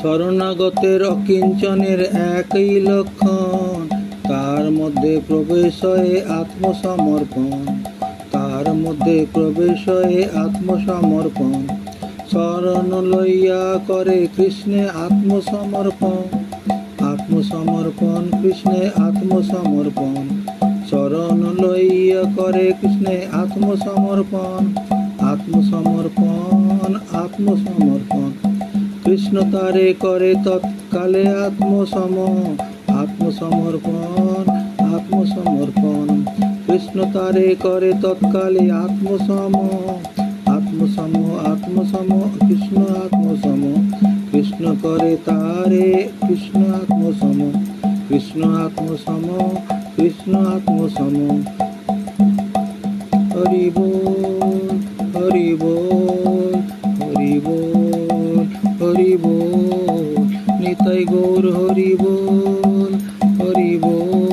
শরণাগতের অকিঞ্চনের একই লক্ষণ, তার মধ্যে প্রবেশ হয় আত্মসমর্পণ, তার মধ্যে প্রবেশ হয় আত্মসমর্পণ। শরণ লইয়া করে কৃষ্ণে আত্মসমর্পণ, আত্মসমর্পণ কৃষ্ণে আত্মসমর্পণ। শরণ লইয়া করে কৃষ্ণে আত্মসমর্পণ, আত্মসমর্পণ আত্মসমর্পণ। কৃষ্ণ তারে করে তৎকালে আত্মসম, আত্মসমর্পণ আত্মসমর্পণ। কৃষ্ণ তারে করে তৎকালে আত্মসম, আত্মসম আত্মসম। কৃষ্ণ আত্মসম, কৃষ্ণ করে তারে কৃষ্ণ আত্মসম, কৃষ্ণ আত্মসম, কৃষ্ণ আত্মসম। হরি বল, হরি বল, হরি বল, হরি বল। নিতাই গৌর হরি বল, হরি বল।